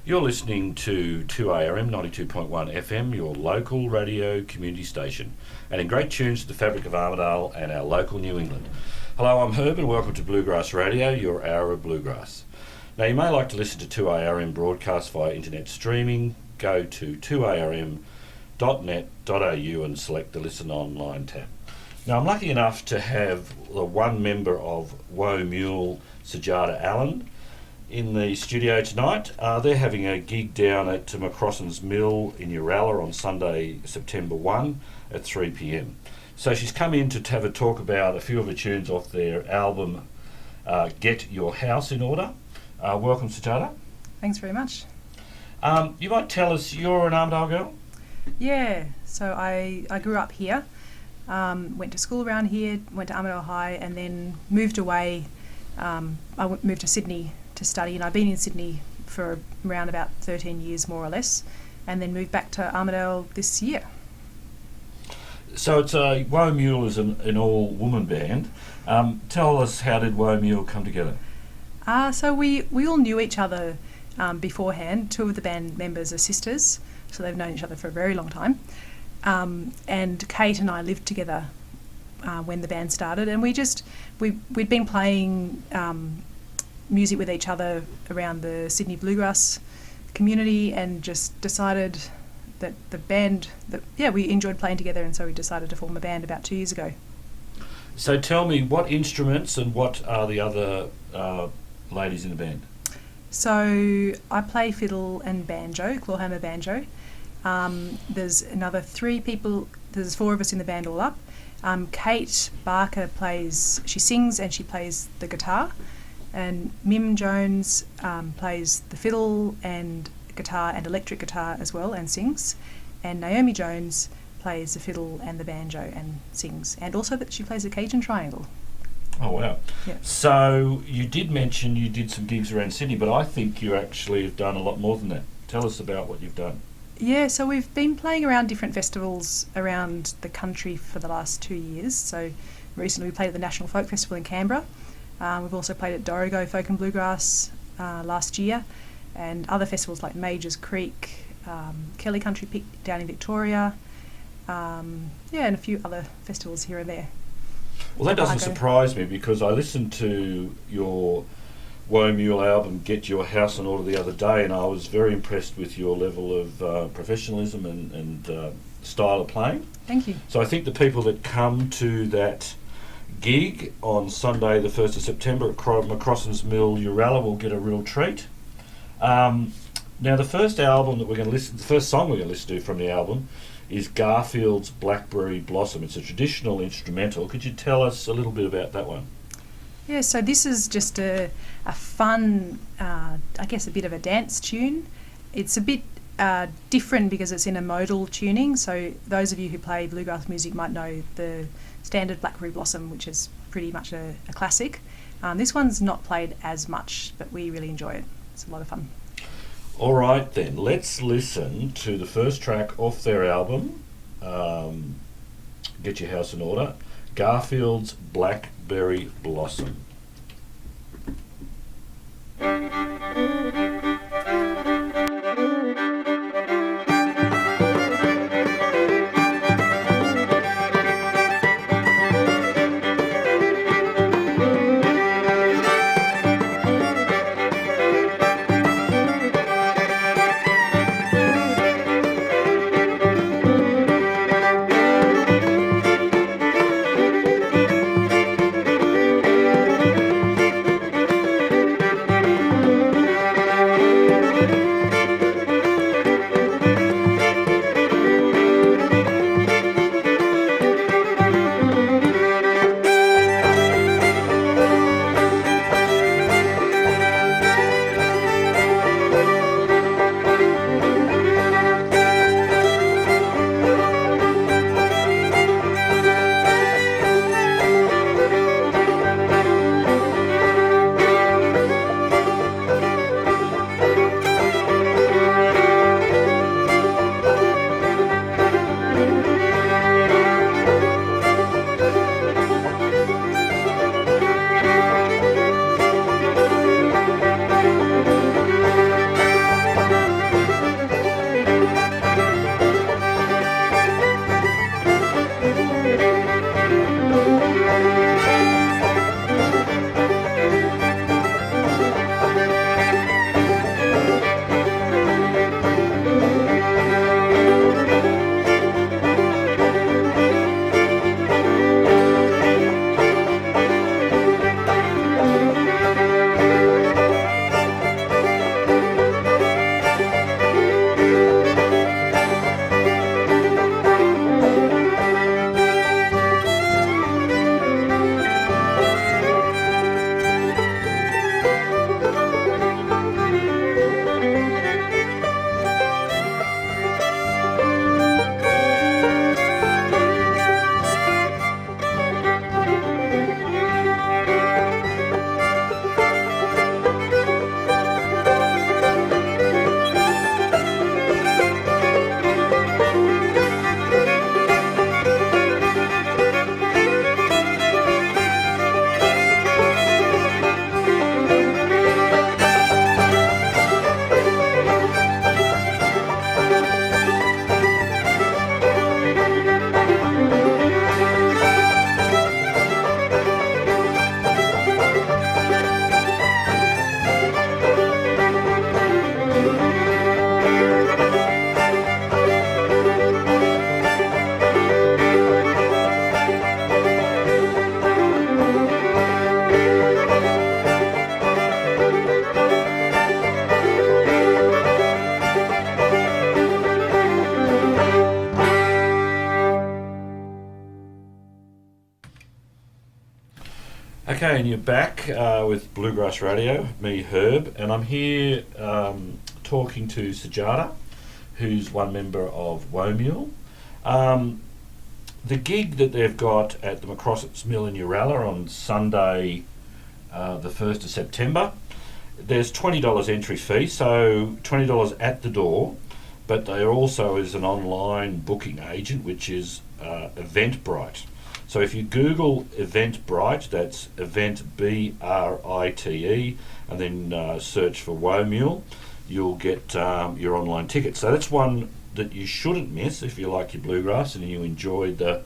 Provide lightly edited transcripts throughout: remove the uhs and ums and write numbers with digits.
You're listening to 2ARM 92.1 FM, your local radio community station, adding great tunes to the fabric of Armidale and our local New England. Hello, I'm Herb and welcome to Bluegrass Radio, your hour of bluegrass. Now, you may like to listen to 2ARM broadcast via internet streaming. Go to 2arm.net.au and select the Listen Online tab. Now, I'm lucky enough to have the one member of Mule, Sujata Allan, in the studio tonight. They're having a gig down at McCrosson's Mill in Uralla on Sunday, September 1 at 3 p.m. So she's come in to have a talk about a few of the tunes off their album, Get Your House in Order. Welcome, Sujata. Thanks very much. You might tell us, you're an Armidale girl? Yeah, so I grew up here, went to school around here, went to Armidale High, and then moved away. Moved to Sydney to study, and I've been in Sydney for around about 13 years more or less, and then moved back to Armidale this year. So it's Mule is an all-woman band. Tell us, how did Mule come together? So we all knew each other beforehand. Two of the band members are sisters, so they've known each other for a very long time. And Kate and I lived together when the band started, and we'd been playing music with each other around the Sydney Bluegrass community, and just decided that we enjoyed playing together, and so we decided to form a band about 2 years ago. So tell me, what instruments and what are the other ladies in the band? So I play fiddle and banjo, clawhammer banjo. There's another three people, there's four of us in the band all up. Kate Barker she sings and she plays the guitar, and Mim Jones plays the fiddle and guitar and electric guitar as well and sings, and Naomi Jones plays the fiddle and the banjo and sings, and also that she plays the Cajun triangle. Oh wow. Yeah. So you did mention you did some gigs around Sydney, but I think you actually have done a lot more than that. Tell us about what you've done. Yeah, so we've been playing around different festivals around the country for the last 2 years. So recently we played at the National Folk Festival in Canberra. We've also played at Dorrigo Folk and Bluegrass last year, and other festivals like Majors Creek, Kelly Country Peak down in Victoria, and a few other festivals here and there. Well, that doesn't surprise me, because I listened to your Mule album, Get Your House in Order, the other day, and I was very impressed with your level of professionalism and style of playing. Thank you. So I think the people that come to that gig on Sunday the 1st of September at McCrosson's Mill, Uralla, will get a real treat. Now the first song we're going to listen to from the album is Garfield's Blackberry Blossom. It's a traditional instrumental. Could you tell us a little bit about that one? Yeah, so this is just a fun, I guess a bit of a dance tune. It's a bit different because it's in a modal tuning, so those of you who play bluegrass music might know the standard Blackberry Blossom, which is pretty much a classic. This one's not played as much, but we really enjoy it. It's a lot of fun. All right then, let's listen to the first track off their album, Get Your House in Order, Garfield's Blackberry Blossom. Okay, and you're back with Bluegrass Radio, me, Herb, and I'm here talking to Sujata, who's one member of Mule. The gig that they've got at the Macrossets Mill in Uralla on Sunday, the 1st of September, there's $20 entry fee, so $20 at the door, but there also is an online booking agent, which is Eventbrite. So if you Google Eventbrite, that's Event B-R-I-T-E, and then search for Mule, you'll get your online ticket. So that's one that you shouldn't miss if you like your bluegrass and you enjoyed the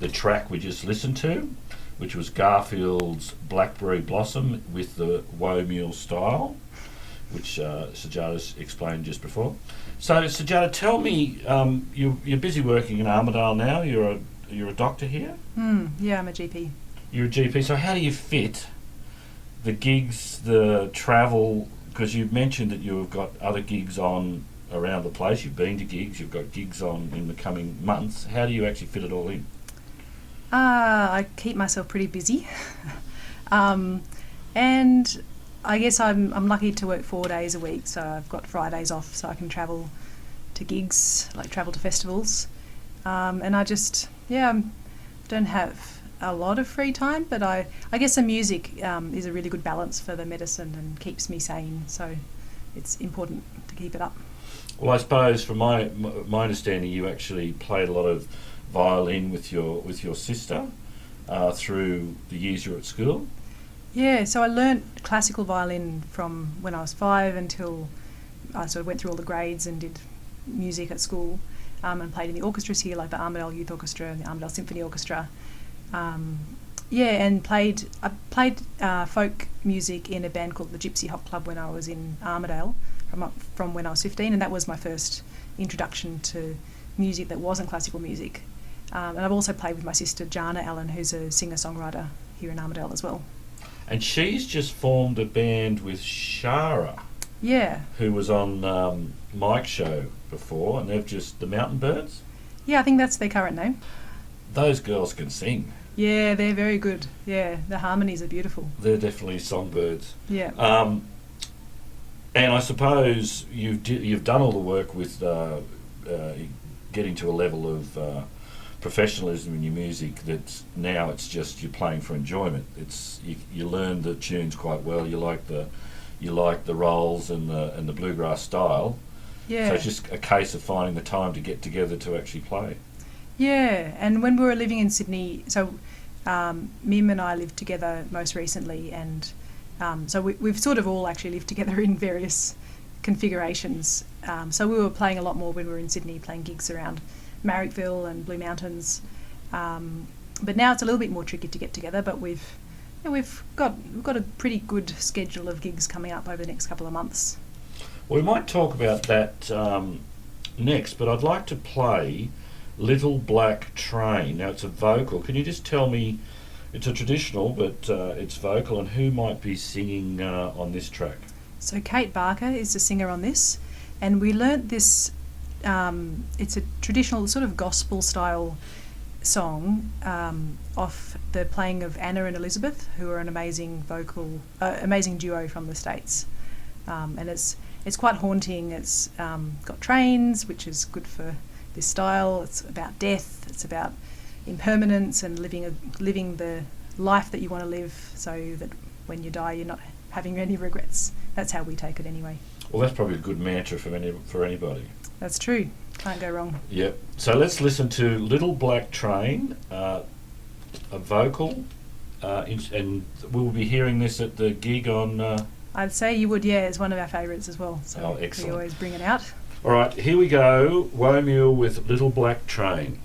track we just listened to, which was Garfield's Blackberry Blossom with the Mule style, which Sujata explained just before. So Sujata, tell me, you're busy working in Armidale now. You're a doctor here? Yeah, I'm a GP. You're a GP. So how do you fit the gigs, the travel? Because you've mentioned that you've got other gigs on around the place. You've been to gigs. You've got gigs on in the coming months. How do you actually fit it all in? I keep myself pretty busy, and I guess I'm lucky to work 4 days a week. So I've got Fridays off, so I can travel to gigs, like travel to festivals. And I just, don't have a lot of free time, but I guess the music is a really good balance for the medicine and keeps me sane, so it's important to keep it up. Well, I suppose from my understanding, you actually played a lot of violin with your sister through the years you were at school. Yeah, so I learnt classical violin from when I was 5 until I sort of went through all the grades and did music at school. And played in the orchestras here, like the Armidale Youth Orchestra and the Armidale Symphony Orchestra. And played folk music in a band called the Gypsy Hop Club when I was in Armidale from when I was 15, and that was my first introduction to music that wasn't classical music. And I've also played with my sister Sujata Allan, who's a singer-songwriter here in Armidale as well. And she's just formed a band with Shara. Yeah. Who was on Mike's show before, and they've just the Mountain Birds. Yeah, I think that's their current name. Those girls can sing. Yeah, they're very good. Yeah, the harmonies are beautiful. They're definitely songbirds. Yeah. And I suppose you've done all the work with getting to a level of professionalism in your music that now it's just you're playing for enjoyment. It's you learn the tunes quite well. You like the rolls and the bluegrass style. Yeah. So it's just a case of finding the time to get together to actually play. Yeah, and when we were living in Sydney, so Mim and I lived together most recently, and so we've sort of all actually lived together in various configurations. So we were playing a lot more when we were in Sydney, playing gigs around Marrickville and Blue Mountains. But now it's a little bit more tricky to get together, but we've got a pretty good schedule of gigs coming up over the next couple of months. Well, we might talk about that next, but I'd like to play Little Black Train. Now, it's a vocal. Can you just tell me, it's a traditional, but it's vocal, and who might be singing on this track? So Kate Barker is the singer on this, and we learnt this, it's a traditional sort of gospel-style song off the playing of Anna and Elizabeth, who are an amazing amazing duo from the States. And it's quite haunting. It's got trains, which is good for this style. It's about death. It's about impermanence and living the life that you want to live, so that when you die, you're not having any regrets. That's how we take it, anyway. Well, that's probably a good mantra for anybody. That's true. Can't go wrong. Yep. So let's listen to Little Black Train, a vocal, and we'll be hearing this at the gig on... I'd say you would, yeah. It's one of our favourites as well. So excellent. We always bring it out. All right, here we go. Mule with Little Black Train.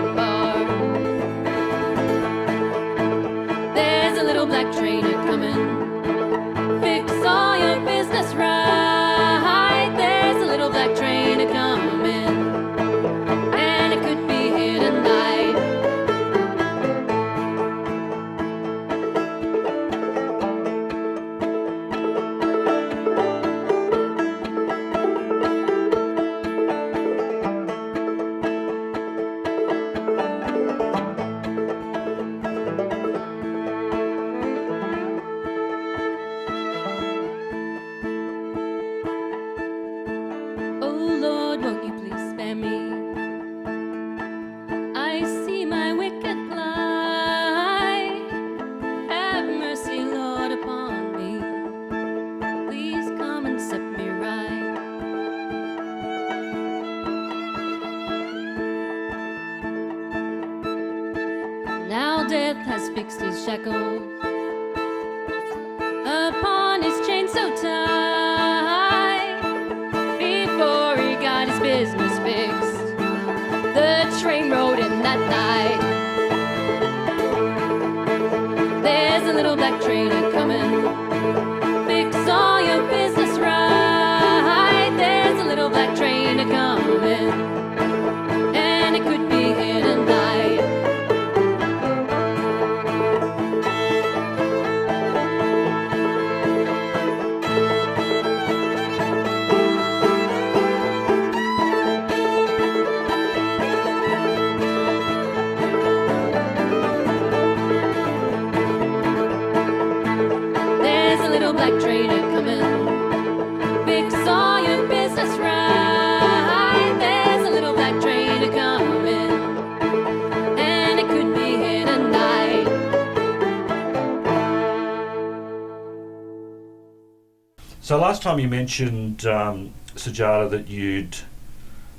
front bar. There's a little black train a-comin'. Fix all your business right. There's a little black train a-comin', and it could be here tonight. Oh Lord, won't you please spare me? I see my wicked plight. Have mercy, Lord, upon me. Please come and set me right. Now death has fixed his shackles upon his chain so tight. Before he got his business fixed, the train rode in that night. There's a little black train a-comin'. Fix all your business right. There's a little black train a-comin', and it could be here tonight. There's a little black train a-comin'. Fix all your business right. There's a little black train a-comin', and it could be here tonight. So last time you mentioned, Sujata, that you'd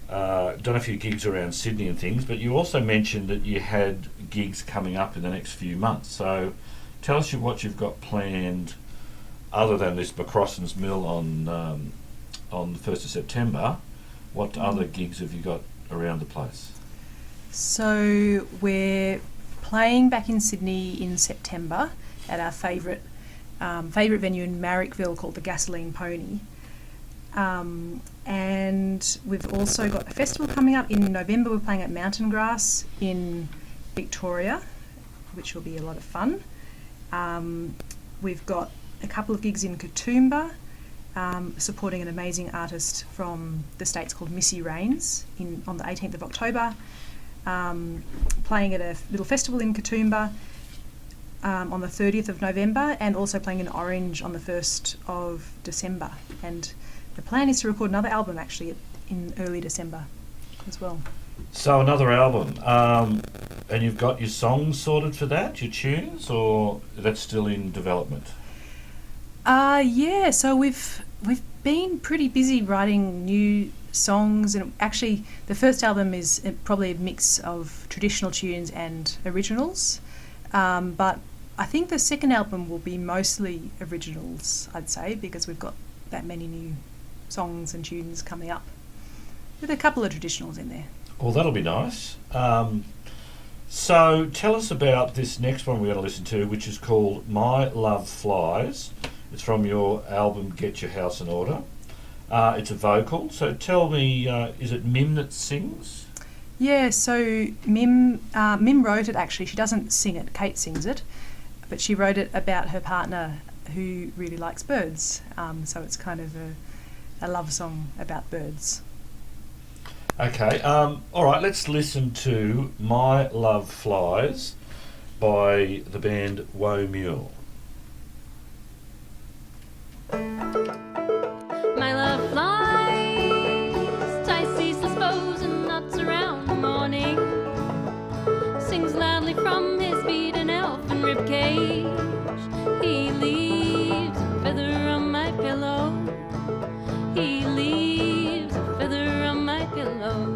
done a few gigs around Sydney and things, but you also mentioned that you had gigs coming up in the next few months. So tell us what you've got planned other than this McCrossan's Mill on the 1st of September. What other gigs have you got around the place? So we're playing back in Sydney in September at our favourite venue in Marrickville called the Gasoline Pony. And we've also got a festival coming up in November. We're playing at Mountain Grass in Victoria, which will be a lot of fun. We've got a couple of gigs in Katoomba, supporting an amazing artist from the States called Missy Rains on the 18th of October. Playing at a little festival in Katoomba on the 30th of November, and also playing in Orange on the 1st of December. And the plan is to record another album actually in early December as well. So another album, and you've got your songs sorted for that, your tunes, or that's still in development? Yeah, so we've been pretty busy writing new songs, and actually the first album is probably a mix of traditional tunes and originals, but I think the second album will be mostly originals, I'd say, because we've got that many new songs and tunes coming up, with a couple of traditionals in there. Well, that'll be nice. So tell us about this next one we're going to listen to, which is called My Love Flies. It's from your album Get Your House in Order. It's a vocal, so tell me, is it Mim that sings? Yeah, so Mim wrote it actually. She doesn't sing it, Kate sings it, but she wrote it about her partner who really likes birds. So it's kind of a love song about birds. Okay, all right, let's listen to My Love Flies by the band Woe Mule. My love flies, ties ceaseless bows and knots around the morning. Sings loudly from his beaten elfin ribcage. He leaves a feather on my pillow. He leaves a feather on my pillow.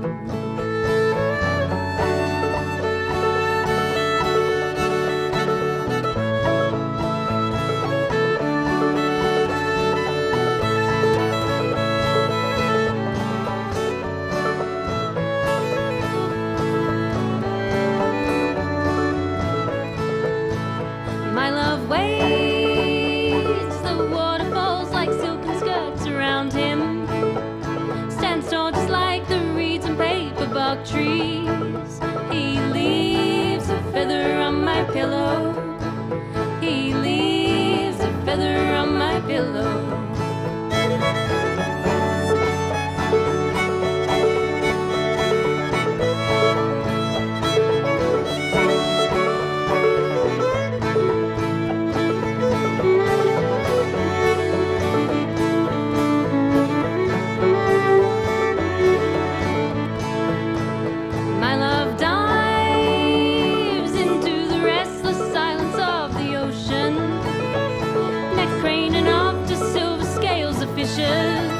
pillow. He leaves a feather on my pillow. My love dives into the restless silence of the ocean, neck craning off to silver scales of fishes.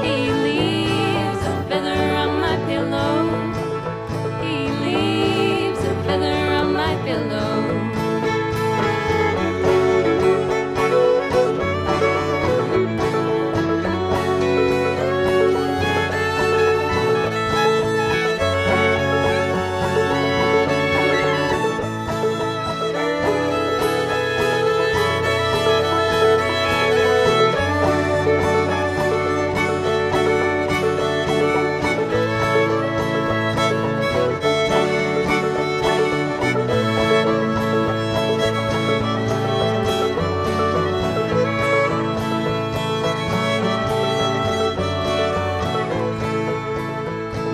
He leaves a feather on my pillow. He leaves a feather on my pillow.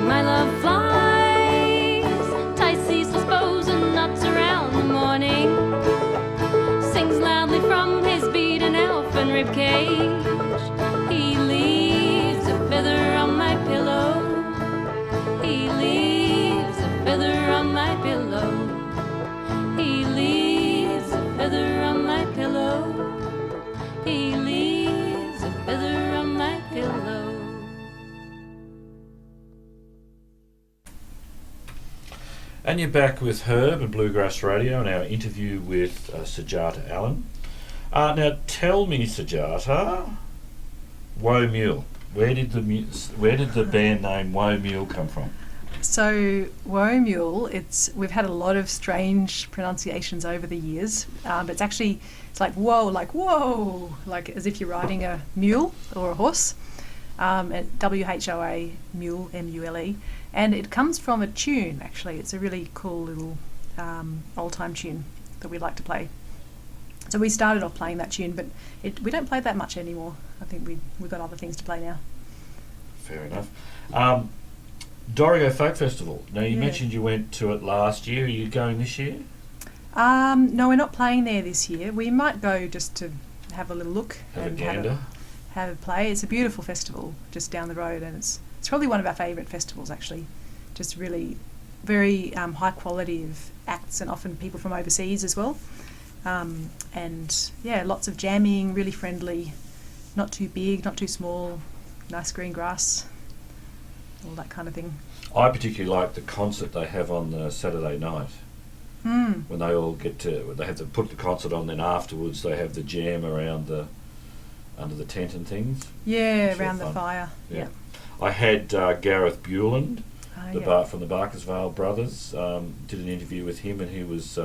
My love flies, ties ceaseless bows and knots around the morning, sings loudly from his beaten elfin rib cage. He leaves a feather on my pillow. He leaves a feather on my pillow. He leaves a feather on my pillow. He leaves a feather on my pillow. And you're back with Herb and Bluegrass Radio and our interview with Sujata Allan. Now tell me, Sujata, Woe Mule. Where did the band name Woe Mule come from? So Woe Mule, we've had a lot of strange pronunciations over the years, but it's like whoa, like as if you're riding a mule or a horse. WHOA, Mule, MULE, and it comes from a tune. Actually, it's a really cool little old-time tune that we like to play. So we started off playing that tune, but we don't play that much anymore. I think we've got other things to play now. Fair enough. Dorrigo Folk Festival. Now you mentioned you went to it last year. Are you going this year? No, we're not playing there this year. We might go just to have a little look Have a and gander. have a play. It's a beautiful festival just down the road, and it's probably one of our favourite festivals actually. Just really very high quality of acts, and often people from overseas as well. And yeah, lots of jamming, really friendly, not too big, not too small, nice green grass, all that kind of thing. I particularly like the concert they have on the Saturday night. When they all they have to put the concert on, then afterwards they have the jam around under the tent and things. Yeah, It's around real the fun. fire. Yeah. I had Gareth Bueland, Yeah. from the Barkersvale Brothers, did an interview with him, and he was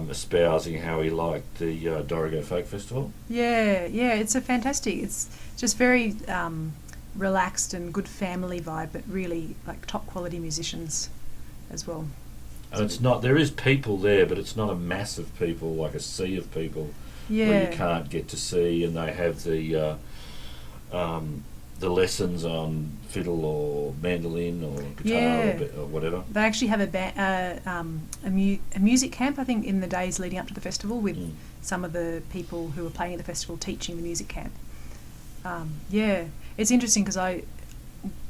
espousing how he liked the Dorrigo Folk Festival. Yeah, it's it's just very relaxed and good family vibe, but really like top quality musicians as well. And it's not, there is people there, but it's not a mass of people, like a sea of people where you can't get to see, and they have the lessons on fiddle or mandolin or guitar or whatever. They actually have a music camp, I think, in the days leading up to the festival, with some of the people who are playing at the festival teaching the music camp. It's interesting because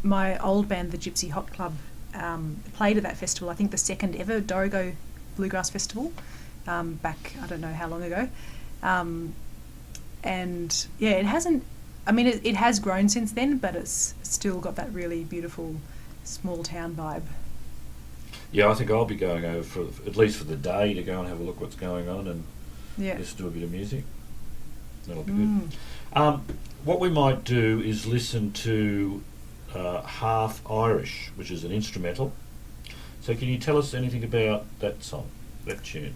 my old band, the Gypsy Hot Club, played at that festival. I think the second ever Dorrigo Bluegrass Festival, back I don't know how long ago, and yeah, it hasn't. I mean, it has grown since then, but it's still got that really beautiful small town vibe. Yeah, I think I'll be going over for at least for the day to go and have a look what's going on and listen to a bit of music. That'll be good. What we might do is listen to Half Irish, which is an instrumental. So can you tell us anything about that song, that tune?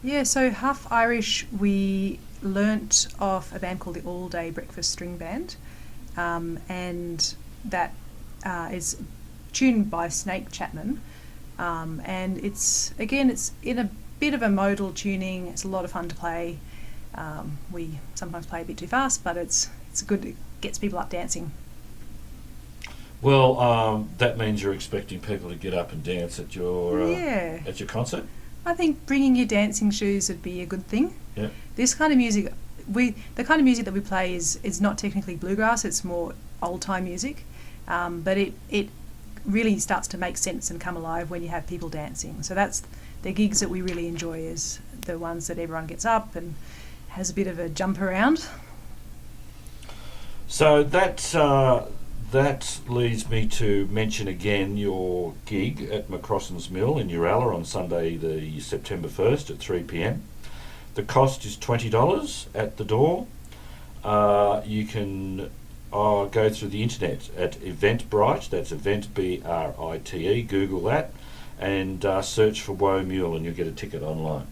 Yeah, so Half Irish we learnt off a band called the All Day Breakfast String Band, and that is tuned by Snake Chapman, and it's in bit of a modal tuning. It's a lot of fun to play. We sometimes play a bit too fast, but it's good. It gets people up dancing. Well, that means you're expecting people to get up and dance at your Yeah. at your concert. I think bringing your dancing shoes would be a good thing. Yeah. This kind of music, the kind of music that we play is not technically bluegrass. It's more old time music, but it really starts to make sense and come alive when you have people dancing. So that's the gigs that we really enjoy, is the ones that everyone gets up and has a bit of a jump around. So that leads me to mention again your gig at McCrossan's Mill in Uralla on Sunday the September 1st at 3 p.m. The cost is $20 at the door. You can go through the internet at Eventbrite, that's Event-B-R-I-T-E, Google that, and search for Woe Mule and you'll get a ticket online.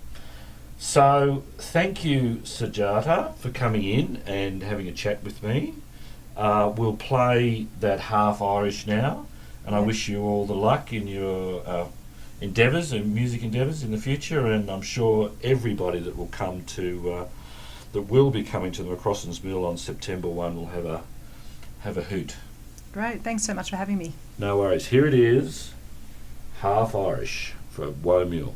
So thank you, Sujata, for coming in and having a chat with me. We'll play that half Irish now, and I wish you all the luck in your endeavours and music endeavours in the future, and I'm sure everybody that will come to that will be coming to the McCrossan's Mill on September 1 will have a hoot. Great, thanks so much for having me. No worries. Here it is, half Irish for Woe Mule.